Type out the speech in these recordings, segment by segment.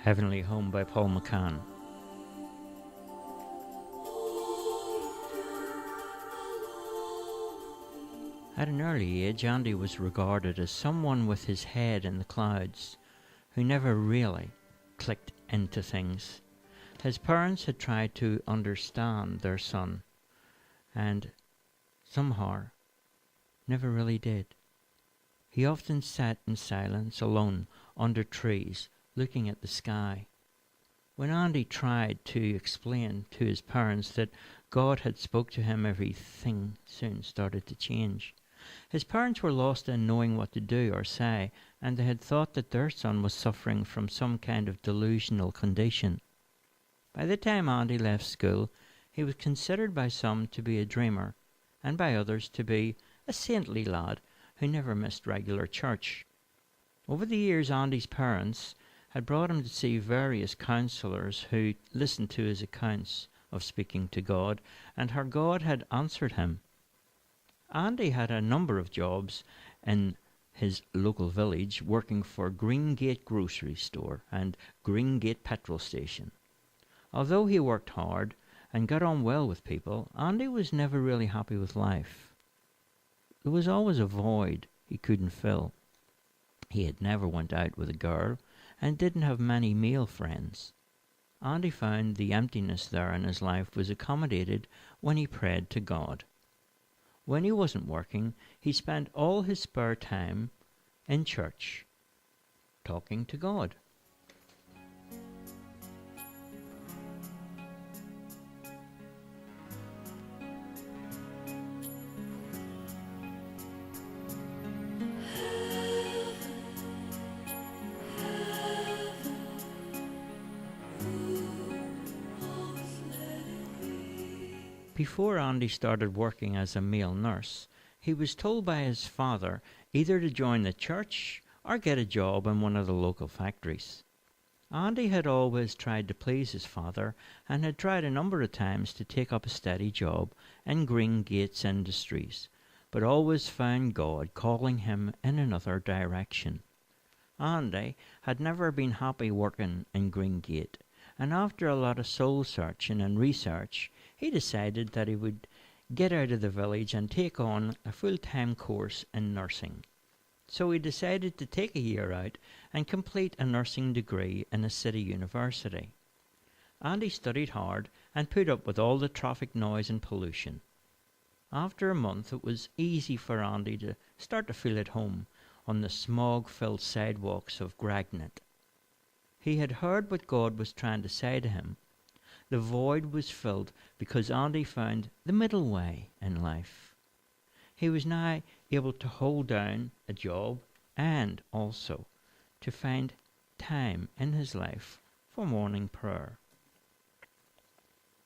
Heavenly Home by Paul McCann. At an early age, Andy was regarded as someone with his head in the clouds, who never really clicked into things. His parents had tried to understand their son, and somehow never really did. He often sat in silence, alone, under trees, looking at the sky. When Andy tried to explain to his parents that God had spoke to him, everything soon started to change. His parents were lost in knowing what to do or say, and they had thought that their son was suffering from some kind of delusional condition. By the time Andy left school, he was considered by some to be a dreamer, and by others to be a saintly lad who never missed regular church. Over the years, Andy's parents had brought him to see various counsellors who listened to his accounts of speaking to God, and how God had answered him. Andy had a number of jobs in his local village, working for Greengate Grocery Store and Greengate Petrol Station. Although he worked hard and got on well with people, Andy was never really happy with life. There was always a void he couldn't fill. He had never went out with a girl and didn't have many male friends. Andy found the emptiness there in his life was accommodated when he prayed to God. When he wasn't working, he spent all his spare time in church, talking to God. Before Andy started working as a male nurse, he was told by his father either to join the church or get a job in one of the local factories. Andy had always tried to please his father and had tried a number of times to take up a steady job in Greengate's Industries, but always found God calling him in another direction. Andy had never been happy working in Greengate, and after a lot of soul searching and research, he decided that he would get out of the village and take on a full-time course in nursing. So he decided to take a year out and complete a nursing degree in a city university. Andy studied hard and put up with all the traffic noise and pollution. After a month, it was easy for Andy to start to feel at home on the smog-filled sidewalks of Gragnet. He had heard what God was trying to say to him. The void was filled because Andy found the middle way in life. He was now able to hold down a job and also to find time in his life for morning prayer.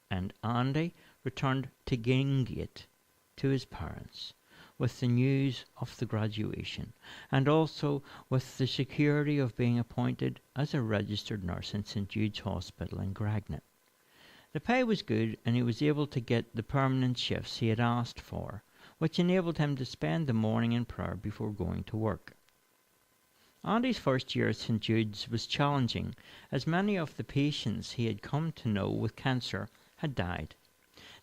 And Andy returned to Greengate to his parents with the news of the graduation, and also with the security of being appointed as a registered nurse in St Jude's Hospital in Gragnet. The pay was good, and he was able to get the permanent shifts he had asked for, which enabled him to spend the morning in prayer before going to work. Andy's first year at St Jude's was challenging, as many of the patients he had come to know with cancer had died.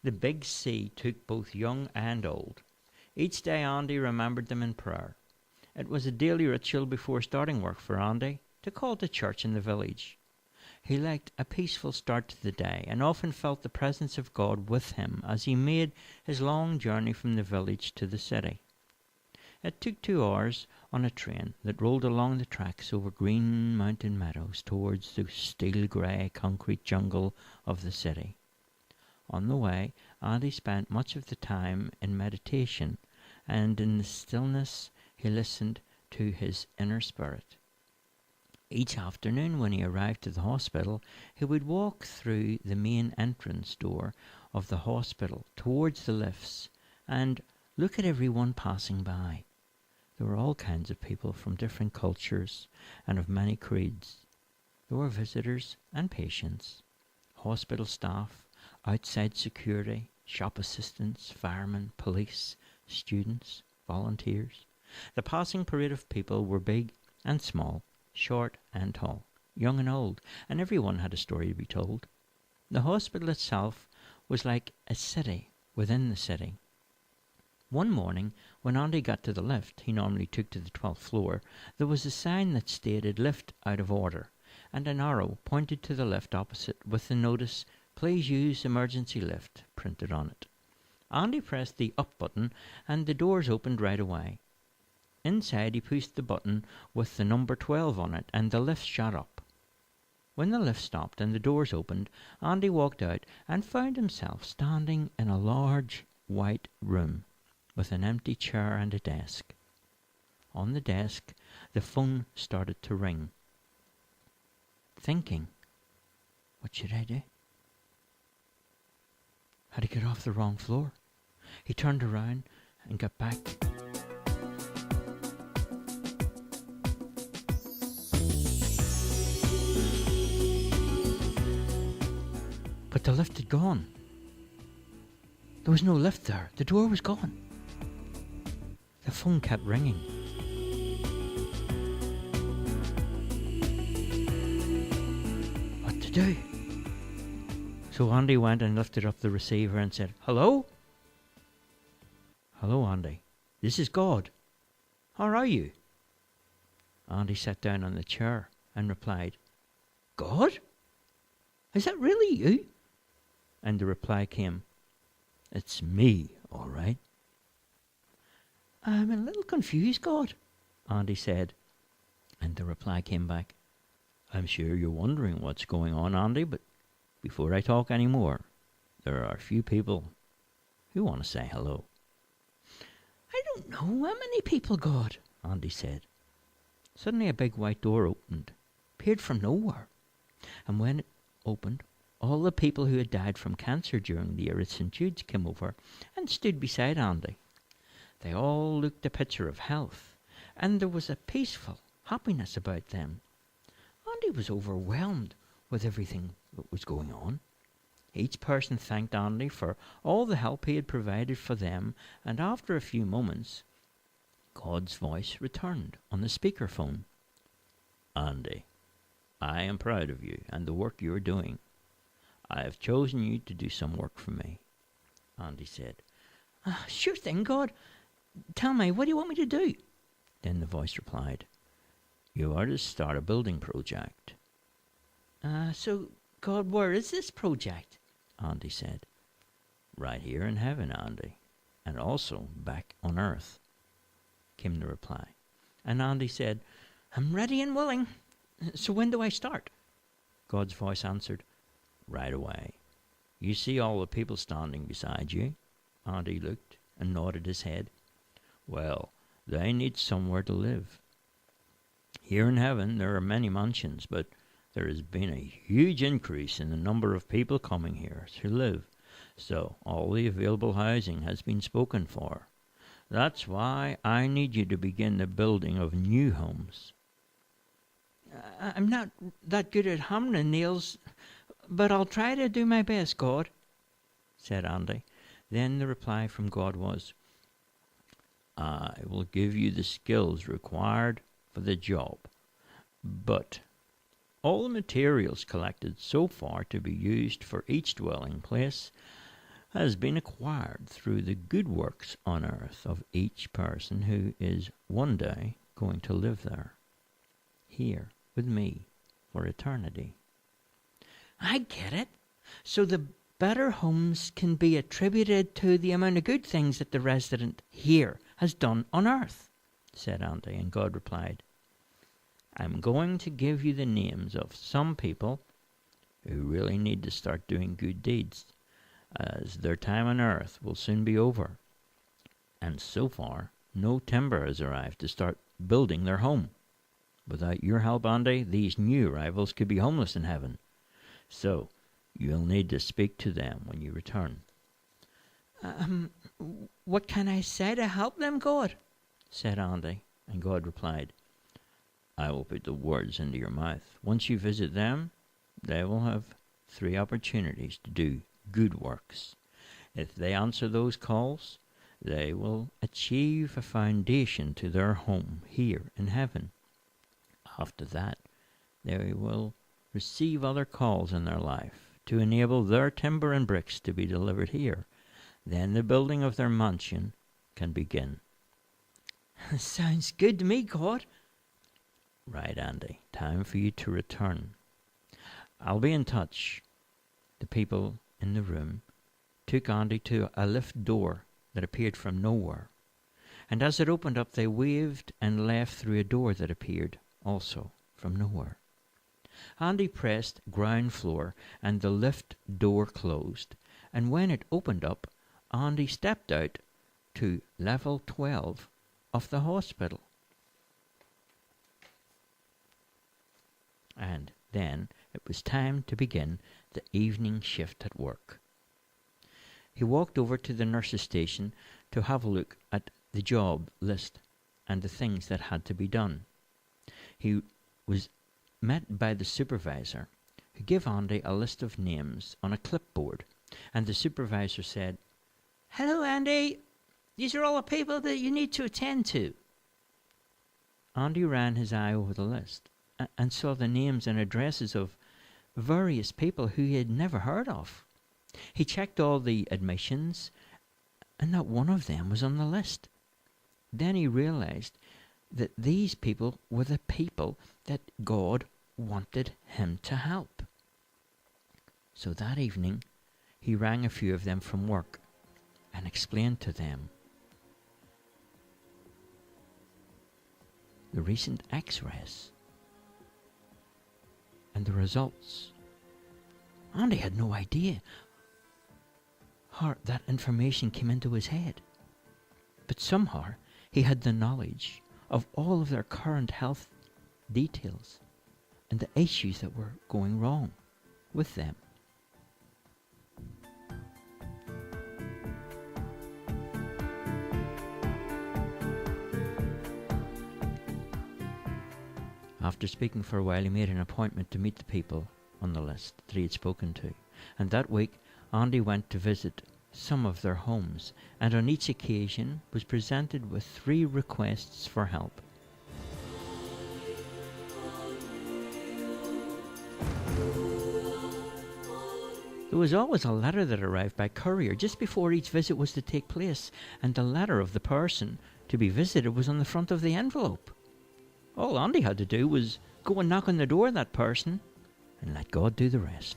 The big C took both young and old. Each day Andy remembered them in prayer. It was a daily ritual before starting work for Andy to call to church in the village. He liked a peaceful start to the day and often felt the presence of God with him as he made his long journey from the village to the city. It took 2 hours on a train that rolled along the tracks over green mountain meadows towards the steel-grey concrete jungle of the city. On the way, Andy spent much of the time in meditation, and in the stillness he listened to his inner spirit. Each afternoon when he arrived at the hospital, he would walk through the main entrance door of the hospital towards the lifts and look at everyone passing by. There were all kinds of people from different cultures and of many creeds. There were visitors and patients, hospital staff, outside security, shop assistants, firemen, police, students, volunteers. The passing parade of people were big and small, short and tall. young and old, and everyone had a story to be told. The hospital itself was like a city within the city. One morning, when Andy got to the lift he normally took to the 12th floor, there was a sign that stated lift out of order, and an arrow pointed to the lift opposite with the notice, "Please use emergency lift," printed on it. Andy pressed the up button and the doors opened right away. Inside he pushed the button with the number 12 on it and the lift shot up. When the lift stopped and the doors opened, Andy walked out and found himself standing in a large white room with an empty chair and a desk. On the desk, the phone started to ring. Thinking, what should I do? Had he got off the wrong floor? He turned around and got back. But the lift had gone. There was no lift there. The door was gone. The phone kept ringing. What to do? So Andy went and lifted up the receiver and said, "Hello?" "Hello, Andy. This is God. How are you?" Andy sat down on the chair and replied, "God? Is that really you?" And the reply came, "It's me, all right." "I'm a little confused, God," Andy said. And the reply came back, "I'm sure you're wondering what's going on, Andy, but before I talk any more, there are a few people who want to say hello." "I don't know how many people, God," Andy said. Suddenly a big white door opened, appeared from nowhere, and when it opened, all the people who had died from cancer during the year at St. Jude's came over and stood beside Andy. They all looked a picture of health, and there was a peaceful happiness about them. Andy was overwhelmed with everything that was going on. Each person thanked Andy for all the help he had provided for them, and after a few moments, God's voice returned on the speakerphone. "Andy, I am proud of you and the work you are doing. I have chosen you to do some work for me." Andy said, "Sure thing, God. Tell me, what do you want me to do?" Then the voice replied, "You are to start a building project." So, God, where is this project?" Andy said. "Right here in heaven, Andy, and also back on earth," came the reply. And Andy said, "I'm ready and willing. So when do I start?" God's voice answered, "Right away. You see all the people standing beside you?" Andy looked and nodded his head. "Well, they need somewhere to live. Here in heaven there are many mansions, but there has been a huge increase in the number of people coming here to live, so all the available housing has been spoken for. That's why I need you to begin the building of new homes." "I'm not that good at hammering nails, but I'll try to do my best, God," said Andy. Then the reply from God was, "I will give you the skills required for the job, but all the materials collected so far to be used for each dwelling place has been acquired through the good works on earth of each person who is one day going to live there, here with me for eternity." "I get it. So the better homes can be attributed to the amount of good things that the resident here has done on earth," said Andy, and God replied, "I'm going to give you the names of some people who really need to start doing good deeds, as their time on earth will soon be over, and so far no timber has arrived to start building their home. Without your help, Andy, these new arrivals could be homeless in heaven, so you'll need to speak to them when you return." What can I say to help them, God?" said Andy, and God replied, "I will put the words into your mouth. Once you visit them, they will have 3 opportunities to do good works. If they answer those calls, they will achieve a foundation to their home here in heaven. After that, they will receive other calls in their life to enable their timber and bricks to be delivered here. Then the building of their mansion can begin. Sounds good to me, God. Right, Andy. Time for you to return. I'll be in touch. The people in the room took Andy to a lift door that appeared from nowhere. And as it opened up, they waved and left through a door that appeared also from nowhere. Andy pressed ground floor and the lift door closed. And when it opened up, Andy stepped out to level 12 of the hospital. And then it was time to begin the evening shift at work. He walked over to the nurse's station to have a look at the job list and the things that had to be done. He was met by the supervisor, who gave Andy a list of names on a clipboard, and the supervisor said, Hello, Andy. These are all the people that you need to attend to. Andy ran his eye over the list and saw the names and addresses of various people who he had never heard of. He checked all the admissions, and not one of them was on the list. Then he realized that these people were the people that God wanted him to help. So that evening, he rang a few of them from work and explained to them the recent X-rays and the results. Andy had no idea how that information came into his head. But somehow he had the knowledge of all of their current health details and the issues that were going wrong with them. After speaking for a while, he made an appointment to meet the people on the list that he had spoken to. And that week, Andy went to visit some of their homes, and on each occasion was presented with 3 requests for help. There was always a letter that arrived by courier just before each visit was to take place, and the letter of the person to be visited was on the front of the envelope. All Andy had to do was go and knock on the door of that person and let God do the rest.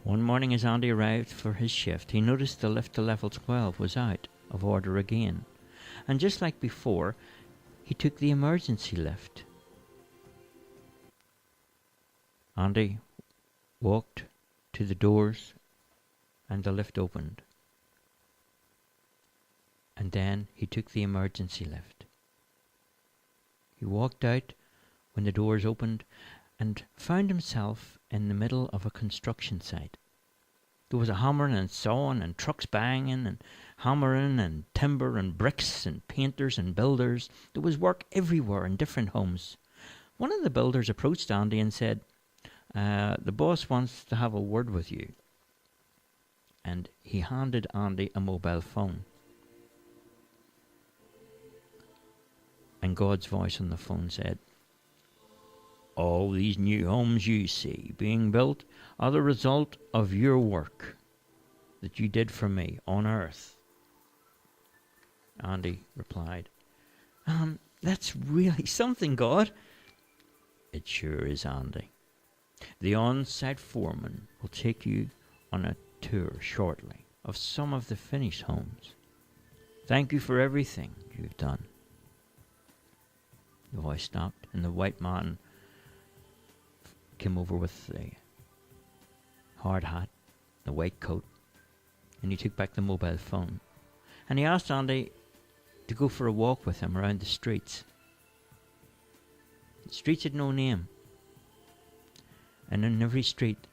One morning as Andy arrived for his shift, he noticed the lift to level 12 was out of order again. And just like before, he took the emergency lift. Andy walked to the doors and the lift opened. And then he took the emergency lift. He walked out when the doors opened and found himself in the middle of a construction site. There was a hammering and sawing and trucks banging and hammering and timber and bricks and painters and builders. There was work everywhere in different homes. One of the builders approached Andy and said, the boss wants to have a word with you. And he handed Andy a mobile phone. And God's voice on the phone said, all these new homes you see being built are the result of your work that you did for me on earth. Andy replied, that's really something, God. It sure is, Andy. The on-site foreman will take you on a tour shortly of some of the finished homes. Thank you for everything you've done. The voice stopped, and the white man came over with the hard hat, the white coat, and he took back the mobile phone. And he asked Andy to go for a walk with him around the streets. The streets had no name. And in every street,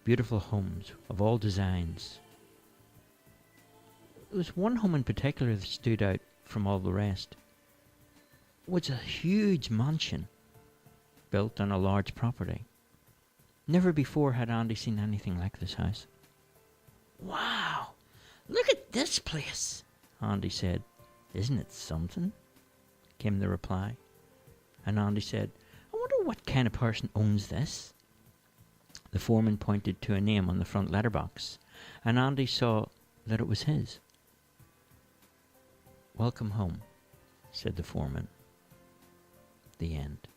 beautiful homes of all designs. There was one home in particular that stood out from all the rest. It was a huge mansion built on a large property. Never before had Andy seen anything like this house. Wow, look at this place. Andy said. Isn't it something? Came the reply. And Andy said, I wonder what kind of person owns this? The foreman pointed to a name on the front letterbox, and Andy saw that it was his. Welcome home, said the foreman. The end.